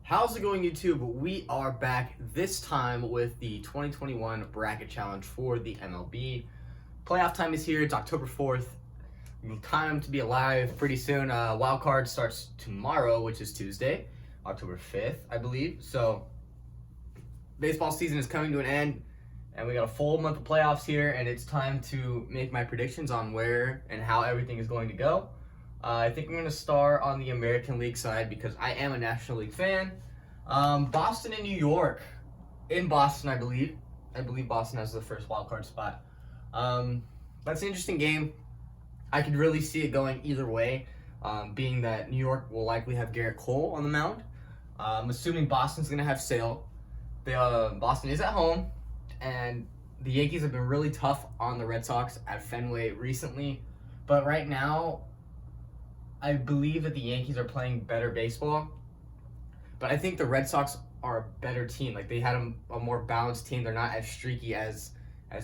How's it going, YouTube? We are back this time with the 2021 Bracket Challenge for the MLB. Playoff time is here. It's October 4th. Time to be alive pretty soon. Wild card starts tomorrow, which is Tuesday, October 5th, I believe. So, baseball season is coming to an end, and we got a full month of playoffs here, and it's time to make my predictions on where and how everything is going to go. I think I'm going to start on the American League side because I am a National League fan. Boston and New York. In Boston, I believe. I believe Boston has the first wild card spot. That's an interesting game. I could really see it going either way, being that New York will likely have Garrett Cole on the mound. Assuming Boston's going to have Sale. Boston is at home, and the Yankees have been really tough on the Red Sox at Fenway recently. But right now, I believe that the Yankees are playing better baseball, but I think the Red Sox are a better team. Like, they had a more balanced team. They're not as streaky as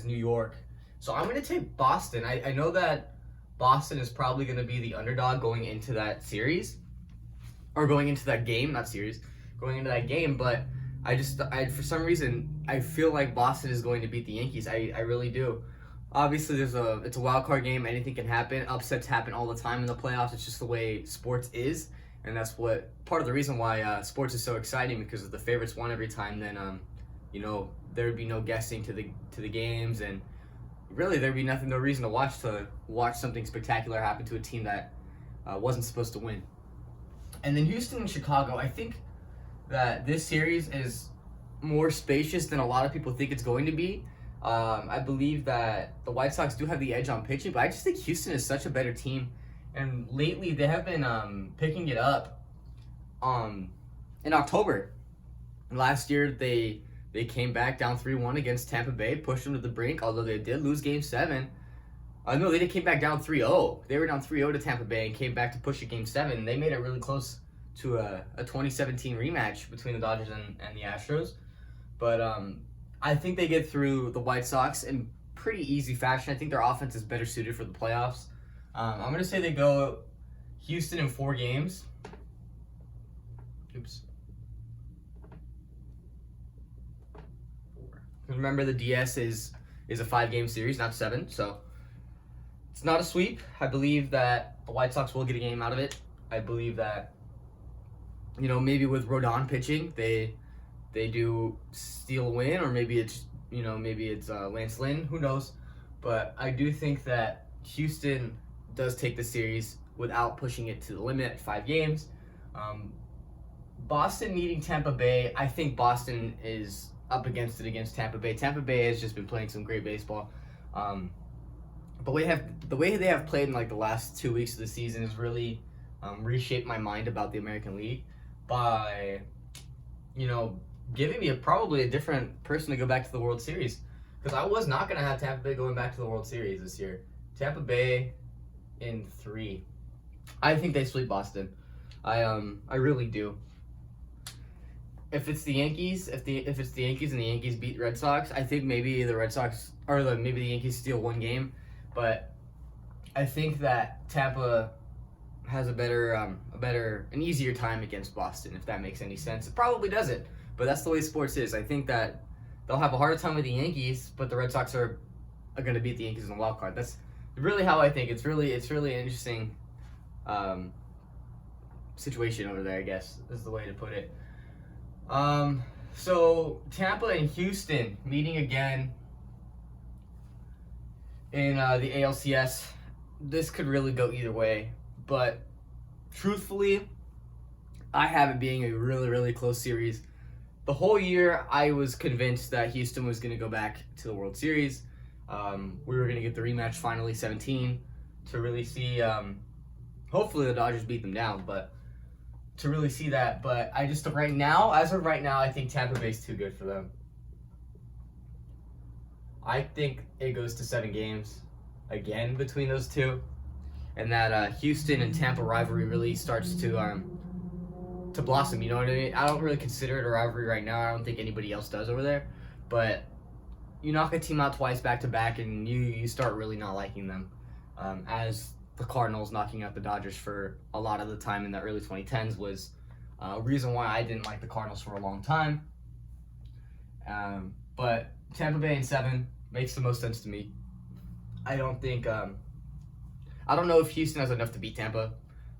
New York. So I'm going to take Boston. I know that Boston is probably going to be the underdog going into that series, or going into that game, not series, going into that game, but I for some reason, I feel like Boston is going to beat the Yankees. I really do. Obviously, it's a wild card game. Anything can happen. Upsets happen all the time in the playoffs. It's just the way sports is, and that's part of the reason why sports is so exciting, because if the favorites won every time, then there would be no guessing to the games, and really there'd be no reason to watch something spectacular happen to a team that wasn't supposed to win. And then Houston and Chicago. I think that this series is more spacious than a lot of people think it's going to be. I believe that the White Sox do have the edge on pitching, but I just think Houston is such a better team. And lately, they have been picking it up in October. Last year, they came back down 3-1 against Tampa Bay, pushed them to the brink, although they did lose Game 7. No, they came back down 3-0. They were down 3-0 to Tampa Bay and came back to push a Game 7. And they made it really close to a 2017 rematch between the Dodgers and the Astros. But I think they get through the White Sox in pretty easy fashion. I think their offense is better suited for the playoffs. I'm going to say they go Houston in 4 games. Oops. 4. Remember, the DS is a 5-game series, not 7. So it's not a sweep. I believe that the White Sox will get a game out of it. I believe that, maybe with Rodon pitching, they do steal a win, or maybe it's Lance Lynn, who knows. But I do think that Houston does take the series without pushing it to the limit at 5 games. Boston meeting Tampa Bay. I think Boston is up against it against Tampa Bay. Tampa Bay has just been playing some great baseball. But the way they have played in the last 2 weeks of the season has really reshaped my mind about the American League by giving me probably a different person to go back to the World Series, because I was not going to have Tampa Bay going back to the World Series this year. Tampa Bay in 3. I think they sweep Boston. I really do. If it's the Yankees, if it's the Yankees and the Yankees beat Red Sox, I think maybe the Red Sox maybe the Yankees steal 1 game, but I think that Tampa has an easier time against Boston, if that makes any sense. It probably doesn't. But that's the way sports is. I think that they'll have a harder time with the Yankees, but the Red Sox are going to beat the Yankees in the wild card. That's really how I think. It's really an interesting situation over there, I guess, is the way to put it. So Tampa and Houston meeting again in the ALCS. This could really go either way, but truthfully, I have it being a really, really close series. The whole year, I was convinced that Houston was going to go back to the World Series. We were going to get the rematch finally, 17, to really see, hopefully the Dodgers beat them down, but to really see that. But as of right now, I think Tampa Bay's too good for them. I think it goes to 7 games again between those two, and that Houston and Tampa rivalry really starts to blossom, you know what I mean? I don't really consider it a rivalry right now. I don't think anybody else does over there. But you knock a team out twice back-to-back, and you start really not liking them. As the Cardinals knocking out the Dodgers for a lot of the time in the early 2010s was Reason why I didn't like the Cardinals for a long time. But Tampa Bay in 7 makes the most sense to me. I don't think I don't know if Houston has enough to beat Tampa.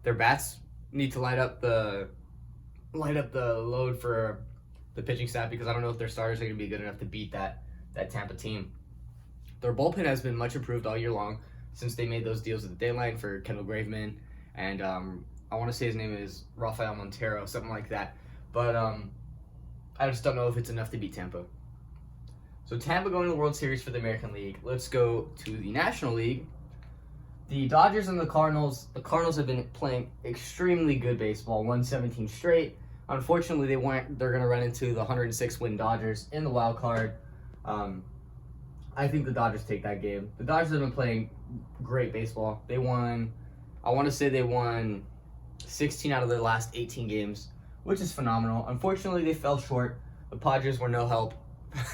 Their bats need to light up the load for the pitching staff, because I don't know if their starters are going to be good enough to beat that Tampa team. Their bullpen has been much improved all year long since they made those deals at the deadline for Kendall Graveman, and I want to say his name is Rafael Montero, something like that. But I just don't know if it's enough to beat Tampa. So Tampa going to the World Series for the American League. Let's go to the National League. The Dodgers and the Cardinals. The Cardinals have been playing extremely good baseball, won 17 straight. Unfortunately, they're going to run into the 106-win Dodgers in the wild card. I think the Dodgers take that game. The Dodgers have been playing great baseball. They won 16 out of their last 18 games, which is phenomenal. Unfortunately, they fell short. The Padres were no help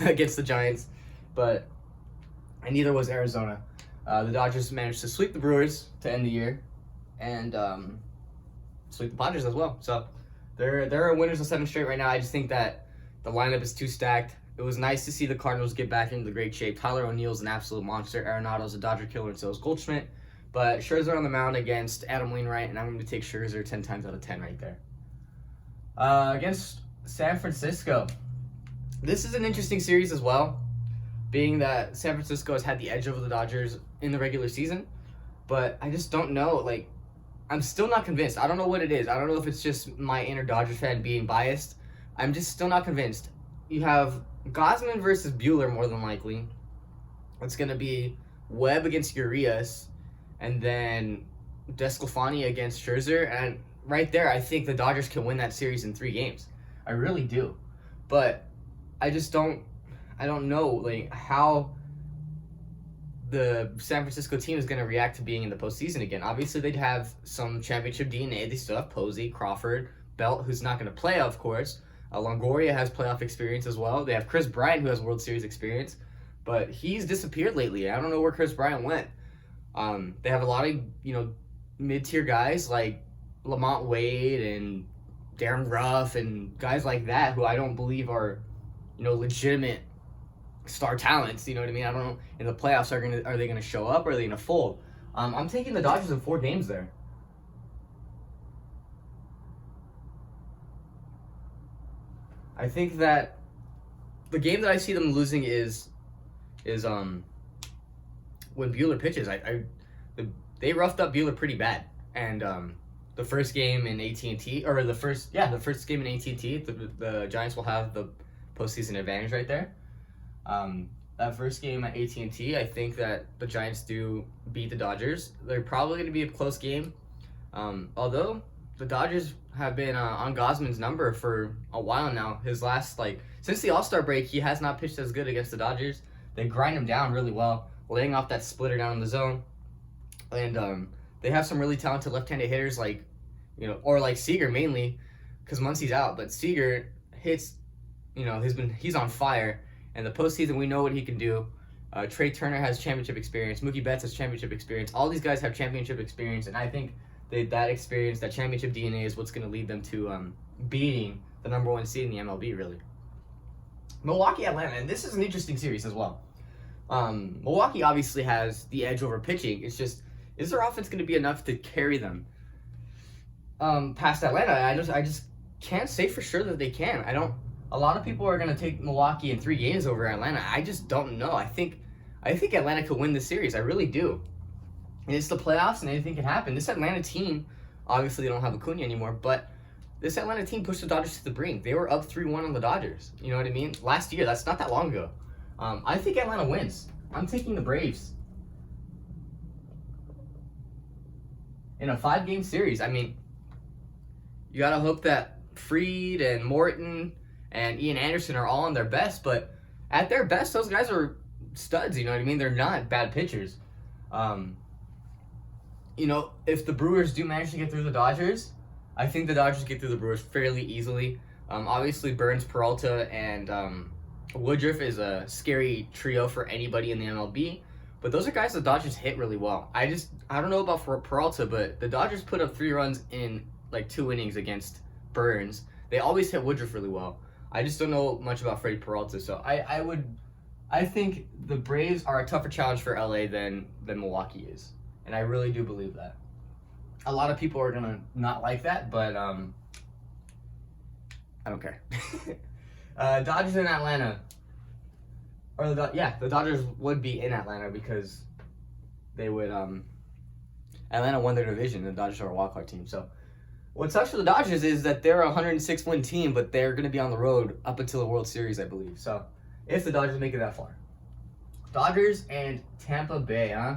against the Giants, and neither was Arizona. The Dodgers managed to sweep the Brewers to end the year, and sweep the Padres as well. So they're winners of 7 straight right now. I just think that the lineup is too stacked. It was nice to see the Cardinals get back into the great shape. Tyler O'Neill's an absolute monster. Arenado's a Dodger killer, and so is Goldschmidt. But Scherzer on the mound against Adam Wainwright, and I'm going to take Scherzer 10 times out of 10 right there. Against San Francisco. This is an interesting series as well, being that San Francisco has had the edge over the Dodgers in the regular season. But I just don't know. I'm still not convinced. I don't know what it is. I don't know if it's just my inner Dodgers fan being biased. I'm just still not convinced. You have Gausman versus Buehler more than likely. It's going to be Webb against Urias, and then DeSclafani against Scherzer. And right there, I think the Dodgers can win that series in 3 games. I really do. But I don't know how the San Francisco team is going to react to being in the postseason again. Obviously, they'd have some championship DNA. They still have Posey, Crawford, Belt, who's not going to play, of course. Longoria has playoff experience as well. They have Chris Bryant, who has World Series experience, but he's disappeared lately. I don't know where Chris Bryant went. They have a lot of mid-tier guys like Lamont Wade and Darren Ruff and guys like that who I don't believe are legitimate star talents. You know what I mean? I don't know in the playoffs are they gonna show up or are they gonna fold? I'm taking the Dodgers in 4 games there. I think that the game that I see them losing is when Buehler pitches. They roughed up Buehler pretty bad, and the first game in AT&T, or the first game in AT&T, the Giants will have the postseason advantage right there. That first game at AT&T, I think that the Giants do beat the Dodgers. They're probably going to be a close game, although the Dodgers have been on Gausman's number for a while now. His last, since the All-Star break, he has not pitched as good against the Dodgers. They grind him down really well, laying off that splitter down in the zone. And they have some really talented left-handed hitters or Seager mainly, because Muncy's out. But Seager hits, he's on fire. And the postseason, we know what he can do. Trey Turner has championship experience. Mookie Betts has championship experience. All these guys have championship experience, and I think that experience, that championship DNA, is what's going to lead them to beating the number 1 seed in the MLB, really. Milwaukee, Atlanta, and this is an interesting series as well. Milwaukee obviously has the edge over pitching. It's just, is their offense going to be enough to carry them past Atlanta? I just can't say for sure that they can. A lot of people are going to take Milwaukee in 3 games over Atlanta. I just don't know. I think Atlanta could win the series. I really do. And it's the playoffs, and anything can happen. This Atlanta team, obviously they don't have Acuna anymore, but this Atlanta team pushed the Dodgers to the brink. They were up 3-1 on the Dodgers. You know what I mean? Last year, that's not that long ago. I think Atlanta wins. I'm taking the Braves. In a 5-game series, you got to hope that Fried and Morton and Ian Anderson are all on their best, but at their best, those guys are studs, you know what I mean? They're not bad pitchers. If the Brewers do manage to get through the Dodgers, I think the Dodgers get through the Brewers fairly easily. Obviously, Burns, Peralta, and Woodruff is a scary trio for anybody in the MLB, but those are guys the Dodgers hit really well. I don't know about Peralta, but the Dodgers put up 3 runs in 2 innings against Burns, They always hit Woodruff really well. I just don't know much about Freddie Peralta, so I think the Braves are a tougher challenge for LA than Milwaukee is, and I really do believe that. A lot of people are gonna not like that, but I don't care. Dodgers in Atlanta, or the Dodgers would be in Atlanta because they would Atlanta won their division. The Dodgers are a wild card team, so. What sucks for the Dodgers is that they're a 106-win team, but they're going to be on the road up until the World Series, I believe. So, if the Dodgers make it that far. Dodgers and Tampa Bay, huh?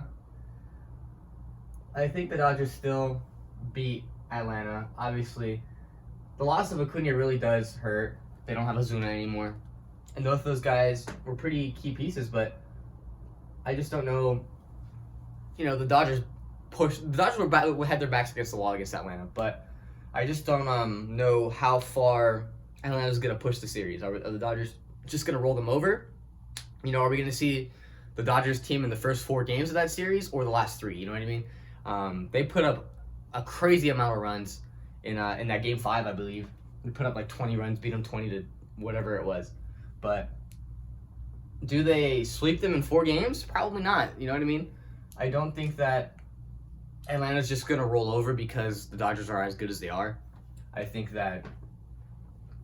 I think the Dodgers still beat Atlanta. Obviously, the loss of Acuna really does hurt. They don't have Ozuna anymore. And both of those guys were pretty key pieces, but I just don't know. You know, the Dodgers had their backs against the wall against Atlanta, but I just don't know how far Atlanta's going to push the series. Are the Dodgers just going to roll them over? You know, are we going to see the Dodgers team in the first 4 games of that series or the last 3? You know what I mean? They put up a crazy amount of runs in that game 5, I believe. They put up like 20 runs, beat them 20 to whatever it was. But do they sweep them in 4 games? Probably not. You know what I mean? I don't think that Atlanta's just going to roll over because the Dodgers are as good as they are. I think that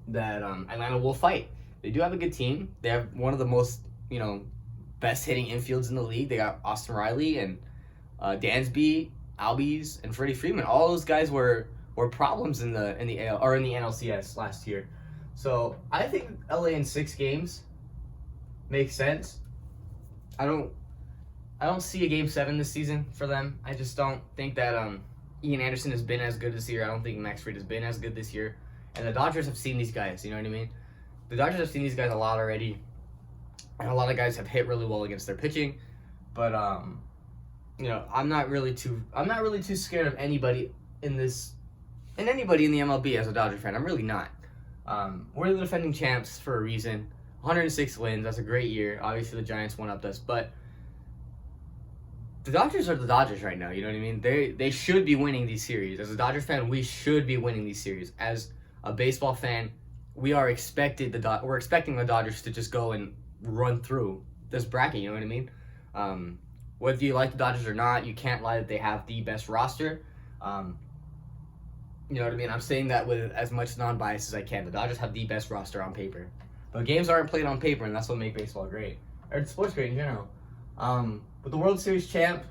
Atlanta will fight. They do have a good team. They have one of the most, best hitting infields in the league. They got Austin Riley and Dansby, Albies, and Freddie Freeman. All those guys were problems in the AL or in the NLCS last year. So I think LA in 6 games makes sense. I don't see a Game 7 this season for them. I just don't think that Ian Anderson has been as good this year. I don't think Max Fried has been as good this year. And the Dodgers have seen these guys, you know what I mean? The Dodgers have seen these guys a lot already. And a lot of guys have hit really well against their pitching. But I'm not really too scared of anybody in the MLB as a Dodger fan. I'm really not. We're the defending champs for a reason. 106 wins, that's a great year. Obviously the Giants one-upped us, but the Dodgers are the Dodgers right now, you know what I mean? They should be winning these series. As a Dodger fan, we should be winning these series. As a baseball fan, we're expecting the Dodgers to just go and run through this bracket, you know what I mean? Whether you like the Dodgers or not, you can't lie that they have the best roster. You know what I mean? I'm saying that with as much non-bias as I can. The Dodgers have the best roster on paper. But games aren't played on paper, and that's what makes baseball great. Or sports great in general. With the World Series champ,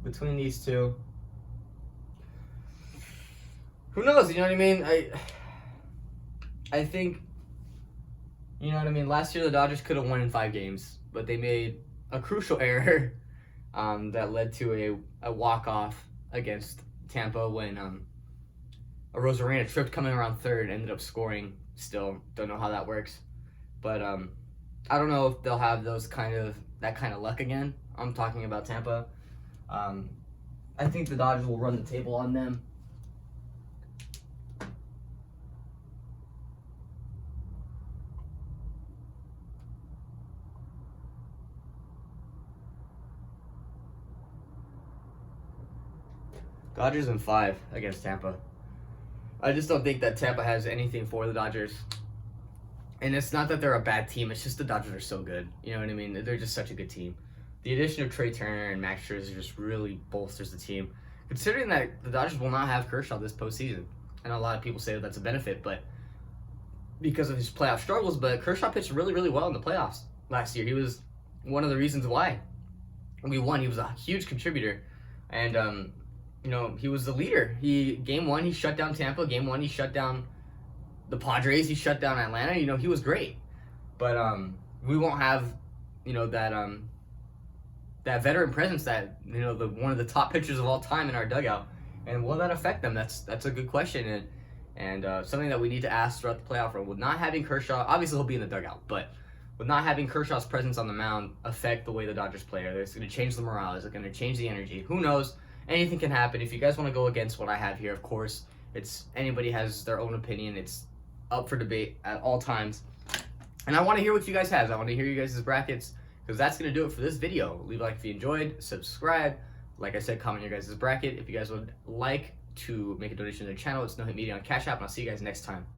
between these two, who knows? You know what I mean? I think, you know what I mean? Last year, the Dodgers could have won in 5 games, but they made a crucial error that led to a walk-off against Tampa when a Rosarena tripped coming around third, ended up scoring. Still don't know how that works, but I don't know if they'll have that kind of luck again. I'm talking about Tampa. I think the Dodgers will run the table on them. Dodgers in 5 against Tampa. I just don't think that Tampa has anything for the Dodgers. And it's not that they're a bad team, it's just the Dodgers are so good. You know what I mean? They're just such a good team. The addition of Trey Turner and Max Scherzer just really bolsters the team. Considering that the Dodgers will not have Kershaw this postseason. And a lot of people say that that's a benefit, but because of his playoff struggles, but Kershaw pitched really, really well in the playoffs last year. He was one of the reasons why we won. He was a huge contributor. And, he was the leader. Game 1, he shut down Tampa. Game 1, he shut down the Padres. He shut down Atlanta. He was great. But we won't have, that veteran presence that, one of the top pitchers of all time in our dugout. And will that affect them? That's a good question. And something that we need to ask throughout the playoff run. With not having Kershaw, obviously he'll be in the dugout, but with not having Kershaw's presence on the mound affect the way the Dodgers play? Is it going to change the morale? Is it going to change the energy? Who knows? Anything can happen. If you guys want to go against what I have here, of course, anybody has their own opinion. It's up for debate at all times. And I want to hear what you guys have. I want to hear you guys' brackets, because that's going to do it for this video. Leave a like if you enjoyed, subscribe. Like I said, comment your guys' bracket. If you guys would like to make a donation to the channel. It's No Hit Media on Cash App, and I'll see you guys next time.